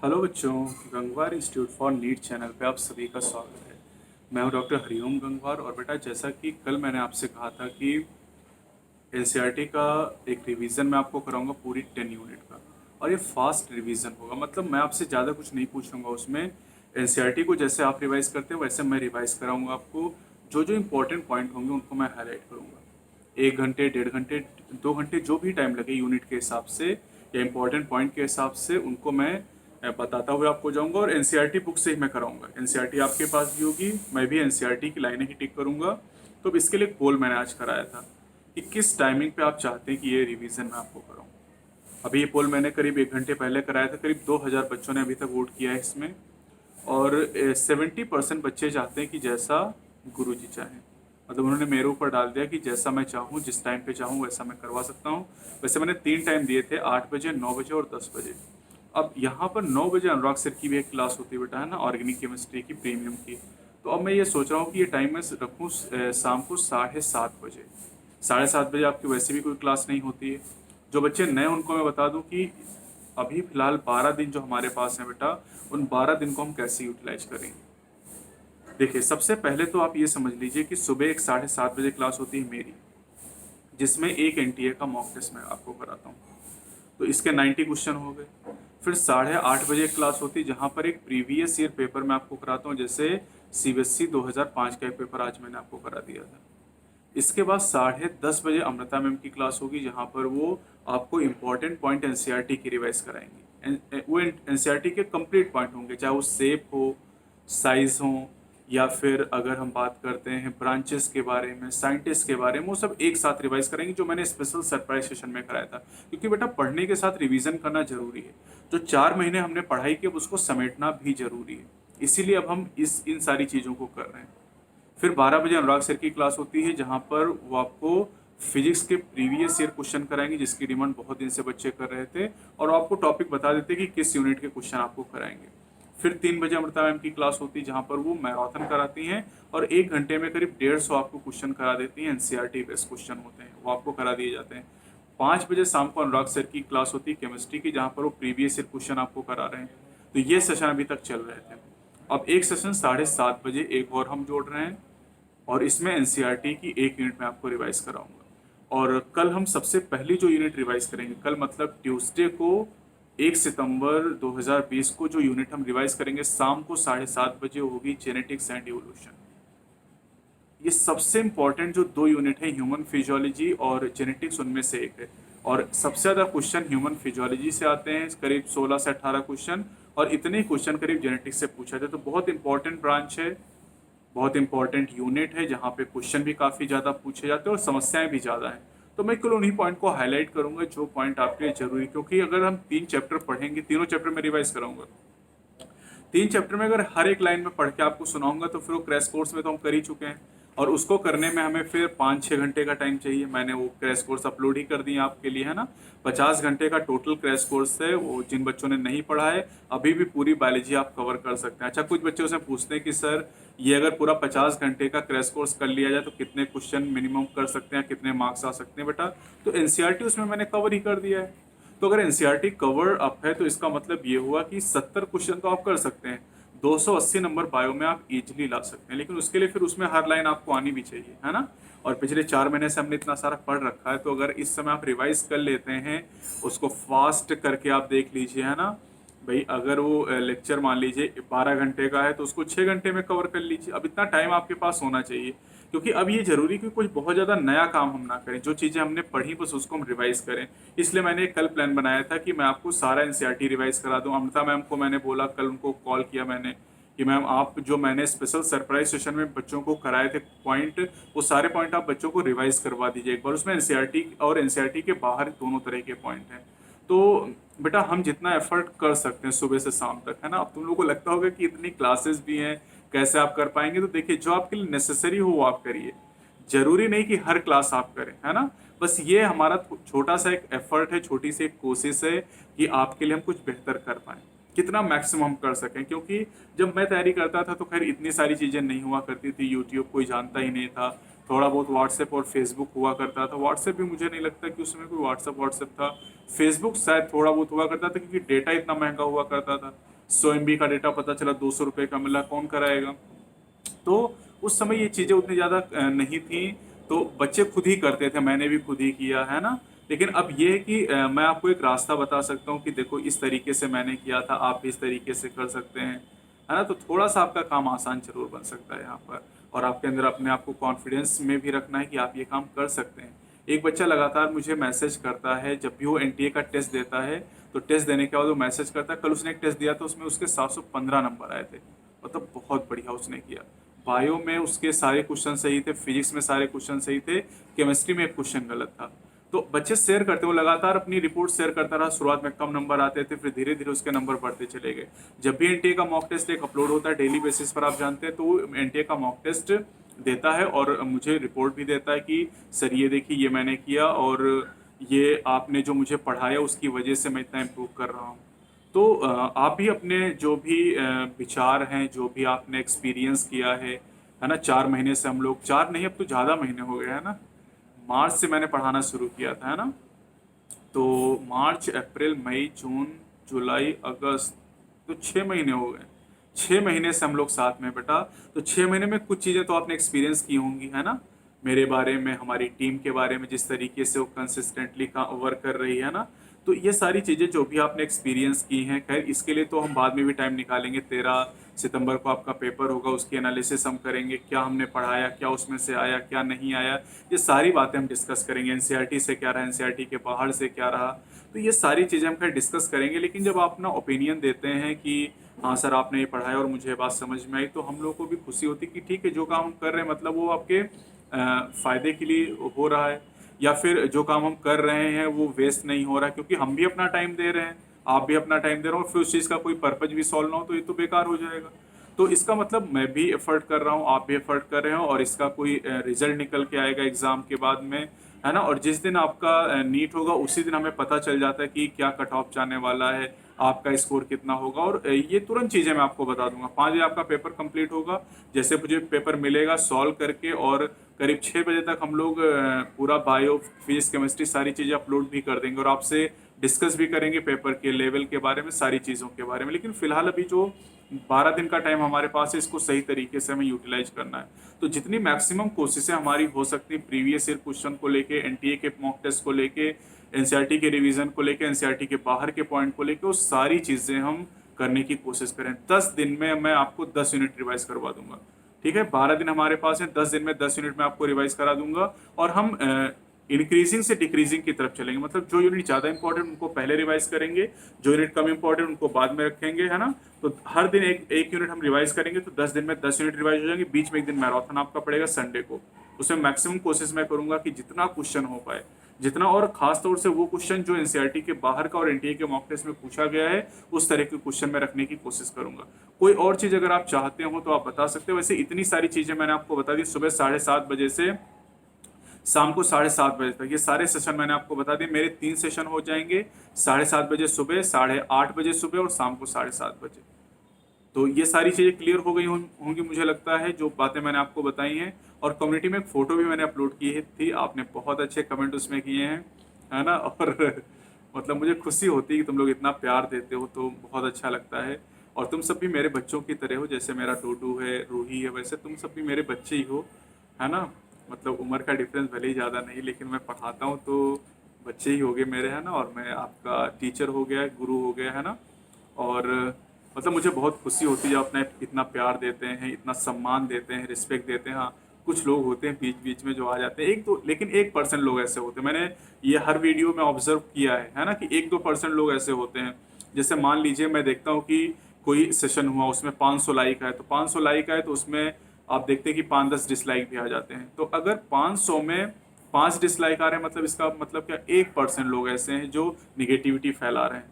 Hello बच्चों, Gangwar institute for NEET channel पे आप सभी का स्वागत है। मैं हूं डॉक्टर हरिओम गंगवार। और बेटा, जैसा कि कल मैंने आपसे कहा था कि एनसीईआरटी का एक रिवीजन मैं आपको कराऊंगा पूरी 10 यूनिट का। और ये फास्ट रिवीजन होगा, मतलब मैं आपसे ज़्यादा कुछ नहीं पूछूंगा उसमें। एनसीईआरटी को जैसे आप रिवाइज करते हैं वैसे मैं रिवाइज कराऊंगा आपको। जो जो इंपॉर्टेंट पॉइंट होंगे उनको मैं हाईलाइट करूंगा। 1 घंटे, 1.5 घंटे, 2 घंटे जो भी टाइम लगे यूनिट के हिसाब से या इम्पोर्टेंट पॉइंट के हिसाब से उनको मैं बताता हुए आपको जाऊंगा। और एनसीईआरटी बुक से ही मैं कराऊंगा। एनसीईआरटी आपके पास भी होगी, मैं भी एनसीईआरटी की लाइनें ही टिक करूंगा। तो अब इसके लिए एक पोल मैंने आज कराया था कि किस टाइमिंग पे आप चाहते हैं कि ये रिवीजन मैं आपको कराऊं। अभी ये पोल मैंने करीब 1 घंटे पहले कराया था। करीब 2000 बच्चों ने अभी तक वोट किया है इसमें। और 70% बच्चे चाहते हैं कि जैसा गुरुजी चाहें, मतलब उन्होंने मेरे ऊपर डाल दिया कि जैसा मैं चाहूँ, जिस टाइम पे चाहूँ वैसा मैं करवा सकता हूँ। वैसे मैंने 3 टाइम दिए थे, 8 बजे, 9 बजे और 10 बजे। अब यहाँ पर 9 बजे अनुराग सर की भी एक क्लास होती है बेटा, है ना, ऑर्गेनिक केमिस्ट्री की प्रीमियम की। तो अब मैं ये सोच रहा हूँ कि ये टाइम मैं रखूँ शाम को 7:30 बजे। 7:30 बजे आपकी वैसे भी कोई क्लास नहीं होती है। जो बच्चे नए उनको मैं बता दूं कि अभी फिलहाल 12 दिन जो हमारे पास हैं बेटा, उन 12 दिन को हम कैसे यूटिलाइज करेंगे। देखिए, सबसे पहले तो आप ये समझ लीजिए कि सुबह एक 7:30 बजे क्लास होती है मेरी, जिसमें एक एनटीए का मॉक टेस्ट मैं आपको कराता हूँ। तो इसके 90 क्वेश्चन हो गए। फिर 8:30 बजे एक क्लास होती है जहाँ पर एक प्रीवियस ईयर पेपर मैं आपको कराता हूँ। जैसे सीबीएसई 2005 का एक पेपर आज मैंने आपको करा दिया था। इसके बाद 10:30 बजे अमृता मैम की क्लास होगी जहाँ पर वो आपको इम्पोर्टेंट पॉइंट एनसीईआरटी की रिवाइज कराएंगी। वो एनसीईआरटी के कंप्लीट पॉइंट होंगे, चाहे वो शेप हो, साइज हो, या फिर अगर हम बात करते हैं ब्रांचेस के बारे में, साइंटिस्ट के बारे में, वो सब एक साथ रिवाइज करेंगे, जो मैंने स्पेशल सरप्राइज सेशन में कराया था। क्योंकि बेटा, पढ़ने के साथ रिवीजन करना जरूरी है। जो 4 महीने हमने पढ़ाई की अब उसको समेटना भी जरूरी है। इसीलिए अब हम इन सारी चीज़ों को कर रहे हैं। फिर 12 बजे अनुराग सर की क्लास होती है जहाँ पर वो आपको फिजिक्स के प्रीवियस ईयर क्वेश्चन कराएंगे, जिसकी डिमांड बहुत दिन से बच्चे कर रहे थे। और आपको टॉपिक बता देते कि किस यूनिट के क्वेश्चन आपको कराएंगे। फिर 3 बजे अमृता मैम की क्लास होती है जहाँ पर वो मैराथन कराती हैं और 1 घंटे में करीब 150 आपको क्वेश्चन करा देती हैं। एनसीईआरटी बेस्ड क्वेश्चन होते हैं, वो आपको करा दिए जाते हैं। 5 बजे शाम को अनुराग सर की क्लास होती है केमिस्ट्री की, जहाँ पर वो प्रीवियस ईयर क्वेश्चन आपको करा रहे हैं। तो ये सेशन अभी तक चल रहे थे। अब एक सेशन 7:30 बजे एक और हम जोड़ रहे हैं, और इसमें एनसीईआरटी की एक यूनिट में आपको रिवाइज कराऊंगा। और कल हम सबसे पहली जो यूनिट रिवाइज करेंगे, कल मतलब ट्यूसडे को 1 सितंबर 2020 को जो यूनिट हम रिवाइज करेंगे शाम को 7:30 बजे होगी जेनेटिक्स एंड इवोल्यूशन। ये सबसे इंपॉर्टेंट जो 2 यूनिट है, ह्यूमन फिजियोलॉजी और जेनेटिक्स, उनमें से एक है। और सबसे ज़्यादा क्वेश्चन ह्यूमन फिजियोलॉजी से आते हैं, करीब 16 से 18 क्वेश्चन। और इतने ही क्वेश्चन करीब जेनेटिक्स से पूछा जाता है। तो बहुत इंपॉर्टेंट ब्रांच है, बहुत इंपॉर्टेंट यूनिट है, जहाँ पे क्वेश्चन भी काफ़ी ज़्यादा पूछे जाते हैं और समस्याएं भी ज़्यादा हैं। तो मैं केवल उन्हीं पॉइंट को हाईलाइट करूंगा जो पॉइंट आपके लिए जरूरी, क्योंकि अगर हम 3 चैप्टर पढ़ेंगे, तीनों चैप्टर में रिवाइज कराऊंगा। 3 चैप्टर में अगर हर एक लाइन में पढ़ के आपको सुनाऊंगा तो फिर वो क्रैश कोर्स में तो हम कर ही चुके हैं। और उसको करने में हमें फिर 5-6 घंटे का टाइम चाहिए। मैंने वो क्रैश कोर्स अपलोड ही कर दिए आपके लिए, है ना। 50 घंटे का टोटल क्रैश कोर्स है वो। जिन बच्चों ने नहीं पढ़ा है, अभी भी पूरी बायोलॉजी आप कवर कर सकते हैं। अच्छा, कुछ बच्चे उसे पूछते हैं कि सर, ये अगर पूरा 50 घंटे का क्रैश कोर्स कर लिया जाए तो कितने क्वेश्चन मिनिमम कर सकते हैं, कितने मार्क्स आ सकते हैं बेटा। तो एनसीईआरटी उसमें मैंने कवर ही कर दिया है। तो अगर एनसीईआरटी कवर अप है तो इसका मतलब ये हुआ कि 70 क्वेश्चन तो आप कर सकते हैं। 280 नंबर बायो में आप इजीली ला सकते हैं। लेकिन उसके लिए फिर उसमें हर लाइन आपको आनी भी चाहिए, है ना। और पिछले 4 महीने से हमने इतना सारा पढ़ रखा है, तो अगर इस समय आप रिवाइज कर लेते हैं, उसको फास्ट करके आप देख लीजिए, है ना भाई। अगर वो लेक्चर मान लीजिए 12 घंटे का है तो उसको 6 घंटे में कवर कर लीजिए। अब इतना टाइम आपके पास होना चाहिए, क्योंकि अब ये जरूरी कि कुछ बहुत ज़्यादा नया काम हम ना करें। जो चीज़ें हमने पढ़ी बस उसको हम रिवाइज करें। इसलिए मैंने कल प्लान बनाया था कि मैं आपको सारा एनसीईआरटी रिवाइज करा दूं। अमृता मैम को मैंने बोला, कल उनको कॉल किया मैंने कि मैम, आप जो मैंने स्पेशल सरप्राइज सेशन में बच्चों को कराए थे पॉइंट, वो सारे पॉइंट आप बच्चों को रिवाइज करवा दीजिए एक बार। उसमें एनसीईआरटी और एनसीईआरटी के बाहर दोनों तरह के पॉइंट हैं। तो बेटा, हम जितना एफर्ट कर सकते हैं सुबह से शाम तक, है ना। अब तुम लोगों को लगता होगा कि इतनी क्लासेस भी हैं, कैसे आप कर पाएंगे। तो देखिए, जो आपके लिए नेसेसरी हो वो आप करिए। जरूरी नहीं कि हर क्लास आप करें, है ना। बस ये हमारा छोटा सा एक एफर्ट है, छोटी सी एक कोशिश है कि आपके लिए हम कुछ बेहतर कर पाए, कितना मैक्सिमम हम कर सकें। क्योंकि जब मैं तैयारी करता था तो खैर इतनी सारी चीज़ें नहीं हुआ करती थी। यूट्यूब कोई जानता ही नहीं था। थोड़ा बहुत व्हाट्सएप और फेसबुक हुआ करता था। व्हाट्सएप भी मुझे नहीं लगता कि उसमें कोई व्हाट्सएप था। फेसबुक शायद थोड़ा बहुत हुआ करता था, क्योंकि डेटा इतना महंगा हुआ करता था। 100 MB का डेटा पता चला 200 रुपये का मिला, कौन कराएगा। तो उस समय ये चीज़ें उतनी ज़्यादा नहीं थी, तो बच्चे खुद ही करते थे, मैंने भी खुद ही किया है ना। लेकिन अब ये है कि मैं आपको एक रास्ता बता सकता हूँ कि देखो इस तरीके से मैंने किया था, आप भी इस तरीके से कर सकते हैं, है ना। तो थोड़ा सा आपका काम आसान जरूर बन सकता है यहाँ पर, और आपके अंदर अपने आप को कॉन्फिडेंस में भी रखना है कि आप ये काम कर सकते हैं। एक बच्चा लगातार मुझे मैसेज करता है जब भी वो एनटीए का टेस्ट देता है, तो टेस्ट देने के बाद वो मैसेज करता है, कल उसने एक टेस्ट दिया था उसमें उसके 715 नंबर आए थे, मतलब बहुत बढ़िया उसने किया। बायो में उसके सारे क्वेश्चन सही थे, फिजिक्स में सारे क्वेश्चन सही थे, केमिस्ट्री में एक क्वेश्चन गलत था। तो बच्चे शेयर करते, वो लगातार अपनी रिपोर्ट शेयर करता रहा। शुरुआत में कम नंबर आते थे, फिर धीरे धीरे उसके नंबर बढ़ते चले गए। जब भी एनटीए का मॉक टेस्ट एक अपलोड होता है डेली बेसिस पर, आप जानते हैं, तो वो एनटीए का मॉक टेस्ट देता है और मुझे रिपोर्ट भी देता है कि सर ये देखिए ये मैंने किया और ये आपने जो मुझे पढ़ाया उसकी वजह से मैं इतना इम्प्रूव कर रहा हूँ। तो आप भी अपने जो भी विचार हैं, जो भी आपने एक्सपीरियंस किया है ना, 4 महीने से हम लोग, 4 नहीं अब तो ज़्यादा महीने हो गए हैं ना, मार्च से मैंने पढ़ाना शुरू किया था, है ना। तो मार्च, अप्रैल, मई, जून, जुलाई, अगस्त, तो 6 महीने हो गए। 6 महीने से हम लोग साथ में बेटा। तो 6 महीने में कुछ चीज़ें तो आपने एक्सपीरियंस की होंगी, है ना, मेरे बारे में, हमारी टीम के बारे में, जिस तरीके से वो कंसिस्टेंटली वर्क कर रही है ना। तो ये सारी चीज़ें जो भी आपने एक्सपीरियंस की हैं, खैर इसके लिए तो हम बाद में भी टाइम निकालेंगे। 13 सितंबर को आपका पेपर होगा, उसकी एनालिसिस हम करेंगे, क्या हमने पढ़ाया, क्या उसमें से आया, क्या नहीं आया, ये सारी बातें हम डिस्कस करेंगे। एनसीईआरटी से क्या रहा, एनसीईआरटी के बाहर से क्या रहा, तो ये सारी चीज़ें हम खैर डिस्कस करेंगे। लेकिन जब आप अपना ओपिनियन देते हैं कि हाँ सर आपने ये पढ़ाया और मुझे ये बात समझ में आई, तो हम लोग को भी खुशी होती कि ठीक है, जो काम हम कर रहे हैं मतलब वो आपके फ़ायदे के लिए हो रहा है, या फिर जो काम हम कर रहे हैं वो वेस्ट नहीं हो रहा है, क्योंकि हम भी अपना टाइम दे रहे हैं, आप भी अपना टाइम दे रहे हो, और फिर उस चीज़ का कोई पर्पज भी सॉल्व ना हो तो ये तो बेकार हो जाएगा। तो इसका मतलब मैं भी एफर्ट कर रहा हूँ, आप भी एफर्ट कर रहे हो, और इसका कोई रिजल्ट निकल के आएगा एग्ज़ाम के बाद में, है ना। और जिस दिन आपका नीट होगा उसी दिन हमें पता चल जाता है कि क्या कट ऑफ जाने वाला है, आपका स्कोर कितना होगा, और ये तुरंत चीज़ें मैं आपको बता दूंगा। 5 बजे आपका पेपर कंप्लीट होगा, जैसे मुझे पेपर मिलेगा सॉल्व करके, और करीब 6 बजे तक हम लोग पूरा बायो, फिजिक्स, केमिस्ट्री सारी चीज़ें अपलोड भी कर देंगे, और आपसे डिस्कस भी करेंगे पेपर के लेवल के बारे में, सारी चीज़ों के बारे में। लेकिन फिलहाल अभी जो 12 दिन का टाइम हमारे पास है, इसको सही तरीके से हमें यूटिलाइज करना है। तो जितनी मैक्सिमम कोशिशें हमारी हो सकती हैं प्रीवियस ईयर क्वेश्चन को लेके, एनटीए के मॉक टेस्ट को लेके, एनसीईआरटी के रिवीजन को लेके, एनसीईआरटी के बाहर के पॉइंट को लेके, वो सारी चीज़ें हम करने की कोशिश करें। 10 दिन में मैं आपको 10 यूनिट रिवाइज करवा दूंगा, ठीक है। 12 दिन हमारे पास है, 10 दिन में 10 यूनिट में आपको रिवाइज करा दूंगा, और हम इंक्रीजिंग से डिक्रीजिंग की तरफ चलेंगे। मतलब जो यूनिट ज़्यादा इंपॉर्टेंट उनको पहले रिवाइज करेंगे, जो यूनिट कम इंपॉर्टेंट उनको बाद में रखेंगे, है ना। तो हर दिन एक एक यूनिट हम रिवाइज करेंगे, तो 10 दिन में 10 यूनिट रिवाइज हो जाएंगे। बीच में एक दिन मैराथन आपका पड़ेगा संडे को, उसमें मैक्सिमम कोशिश मैं करूंगा कि जितना क्वेश्चन हो पाए, जितना, और खास तौर से वो क्वेश्चन जो एनसीईआरटी के बाहर का और एनटीए के मॉक टेस्ट में पूछा गया है, उस तरह के क्वेश्चन में रखने की कोशिश करूंगा। कोई और चीज़ अगर आप चाहते हो तो आप बता सकते हो। वैसे इतनी सारी चीज़ें मैंने आपको बता दी, सुबह 7:30 बजे से शाम को 7:30 बजे तक, ये सारे सेशन मैंने आपको बता दिए। मेरे 3 सेशन हो जाएंगे, 7:30 बजे सुबह, 8:30 बजे सुबह, और शाम को 7:30 बजे। तो ये सारी चीज़ें क्लियर हो गई होंगी मुझे लगता है, जो बातें मैंने आपको बताई हैं। और कम्युनिटी में एक फ़ोटो भी मैंने अपलोड की थी, आपने बहुत अच्छे कमेंट उसमें किए हैं, है ना। और मतलब मुझे खुशी होती है कि तुम लोग इतना प्यार देते हो, तो बहुत अच्छा लगता है। और तुम सब भी मेरे बच्चों की तरह हो, जैसे मेरा टोटू है, रूही है, वैसे तुम सब भी मेरे बच्चे ही हो, है ना। मतलब उम्र का डिफरेंस भले ही ज़्यादा नहीं, लेकिन मैं पढ़ाता हूँ तो बच्चे ही हो गए मेरे, है ना। और मैं आपका टीचर हो गया, गुरु हो गया, है ना। और मतलब मुझे बहुत खुशी होती है, अपना इतना प्यार देते हैं, इतना सम्मान देते हैं, रिस्पेक्ट देते हैं। हाँ, कुछ लोग होते हैं बीच बीच में जो आ जाते हैं, एक दो, लेकिन 1% लोग ऐसे होते हैं, मैंने ये हर वीडियो में ऑब्जर्व किया है ना, कि 1-2% लोग ऐसे होते हैं। जैसे मान लीजिए मैं देखता हूँ कि कोई सेशन हुआ, उसमें 500 लाइक है, तो 500 लाइक है तो उसमें आप देखते हैं कि 5-10 डिसलाइक भी आ जाते हैं। तो अगर 500 में 5 डिसलाइक आ रहे हैं, मतलब इसका मतलब क्या, 1% लोग ऐसे हैं जो निगेटिविटी फैला रहे हैं।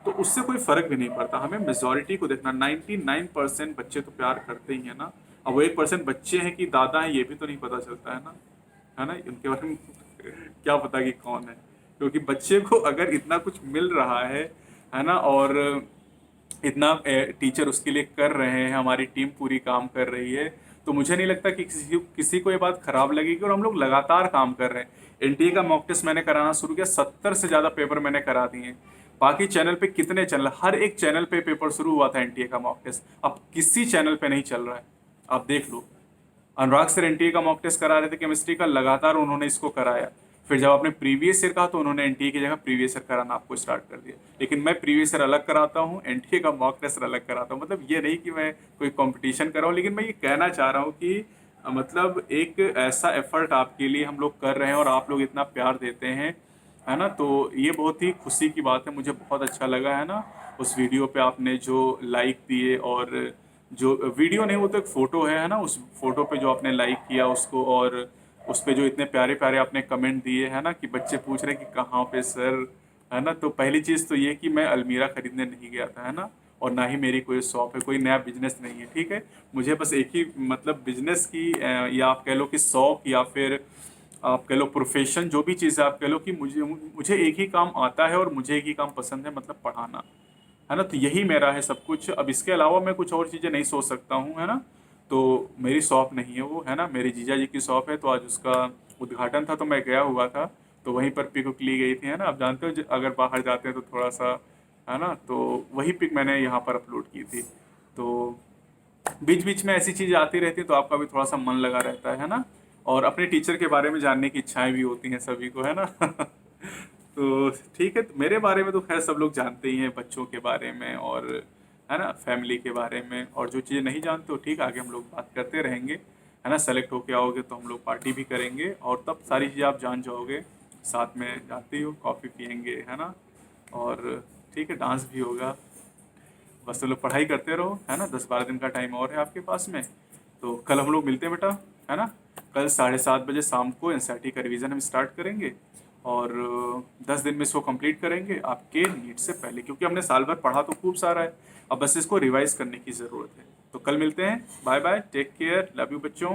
तो उससे कोई फर्क भी नहीं पड़ता, हमें मेजोरिटी को देखना। 99% बच्चे तो प्यार करते ही है ना। अब वो 1% बच्चे हैं कि दादा हैं, ये भी तो नहीं पता चलता है ना, उनके बारे में क्या पता कि कौन है। क्योंकि बच्चे को अगर इतना कुछ मिल रहा है ना, और इतना टीचर उसके लिए कर रहे हैं, हमारी टीम पूरी काम कर रही है, तो मुझे नहीं लगता कि किसी को ये बात खराब लगेगी। और हम लोग लगातार काम कर रहे हैं। एनटीए का मॉक टेस्ट मैंने कराना शुरू किया, 70 से ज़्यादा पेपर मैंने करा दिए। बाकी चैनल पे कितने चैनल, हर एक चैनल पे पेपर शुरू हुआ था एनटीए का मॉक टेस्ट, अब किसी चैनल पे नहीं चल रहा है। आप देख लो, अनुराग सर एनटीए का मॉक टेस्ट करा रहे थे केमिस्ट्री का, लगातार उन्होंने इसको कराया। फिर जब आपने प्रीवियस ईयर कहा तो उन्होंने एनटीए की जगह प्रीवियस ईयर कराना आपको स्टार्ट कर दिया। लेकिन मैं प्रीवियस ईयर अलग कराता हूँ, एनटीए का मॉक टेस्ट अलग कराता हूँ। मतलब ये नहीं कि मैं कोई कंपटीशन कर रहा हूँ, लेकिन मैं ये कहना चाह रहा हूँ कि मतलब एक ऐसा एफर्ट आपके लिए हम लोग कर रहे हैं और आप लोग इतना प्यार देते हैं, है ना। तो ये बहुत ही खुशी की बात है, मुझे बहुत अच्छा लगा, है ना। उस वीडियो पे आपने जो लाइक दिए, और जो वीडियो नहीं वो तो एक फ़ोटो है ना, उस फोटो पे जो आपने लाइक किया उसको, और उस पे जो इतने प्यारे प्यारे आपने कमेंट दिए, है ना, कि बच्चे पूछ रहे हैं कि कहाँ पे सर, है ना। तो पहली चीज़ तो ये कि मैं अलमीरा खरीदने नहीं गया था, है ना, और ना ही मेरी कोई शॉप है, कोई नया बिजनेस नहीं है, ठीक है। मुझे बस एक ही मतलब बिजनेस की या आप कह लो कि शौक, या फिर आप कह लो प्रोफेशन, जो भी चीज़ है आप कह लो कि मुझे मुझे एक ही काम आता है और मुझे एक ही काम पसंद है, मतलब पढ़ाना, है ना। तो यही मेरा है सब कुछ, अब इसके अलावा मैं कुछ और चीज़ें नहीं सोच सकता हूँ, है ना। तो मेरी शॉप नहीं है वो, है ना, मेरे जीजा जी की शॉप है, तो आज उसका उद्घाटन था तो मैं गया हुआ था, तो वहीं पर पिक उक ली गई थी, है ना। आप जानते हो अगर बाहर जाते हैं तो थोड़ा सा, है ना, तो वही पिक मैंने यहाँ पर अपलोड की थी। तो बीच बीच में ऐसी चीज़ें आती रहती हैं तो आपका भी थोड़ा सा मन लगा रहता है ना। और अपने टीचर के बारे में जानने की इच्छाएं भी होती हैं सभी को, है ना। तो ठीक है, तो मेरे बारे में तो खैर सब लोग जानते ही हैं, बच्चों के बारे में, और है ना फैमिली के बारे में, और जो चीज़ें नहीं जानते हो ठीक, आगे हम लोग बात करते रहेंगे, है ना। सेलेक्ट होके आओगे तो हम लोग पार्टी भी करेंगे, और तब सारी चीज़ें आप जान जाओगे। साथ में जानते ही हो, कॉफ़ी पियेंगे, है ना। और ठीक है, डांस भी होगा। बस तो लोग पढ़ाई करते रहो, है ना। 10-12 दिन का टाइम और है आपके पास में। तो कल हम लोग मिलते हैं बेटा, है ना। कल 7:30 बजे शाम को एनसीईआरटी का रिवीजन हम स्टार्ट करेंगे, और 10 दिन में इसको कंप्लीट करेंगे आपके नीट से पहले, क्योंकि हमने साल भर पढ़ा तो खूब सारा है, अब बस इसको रिवाइज करने की ज़रूरत है। तो कल मिलते हैं, bye bye, take care, love you बच्चों।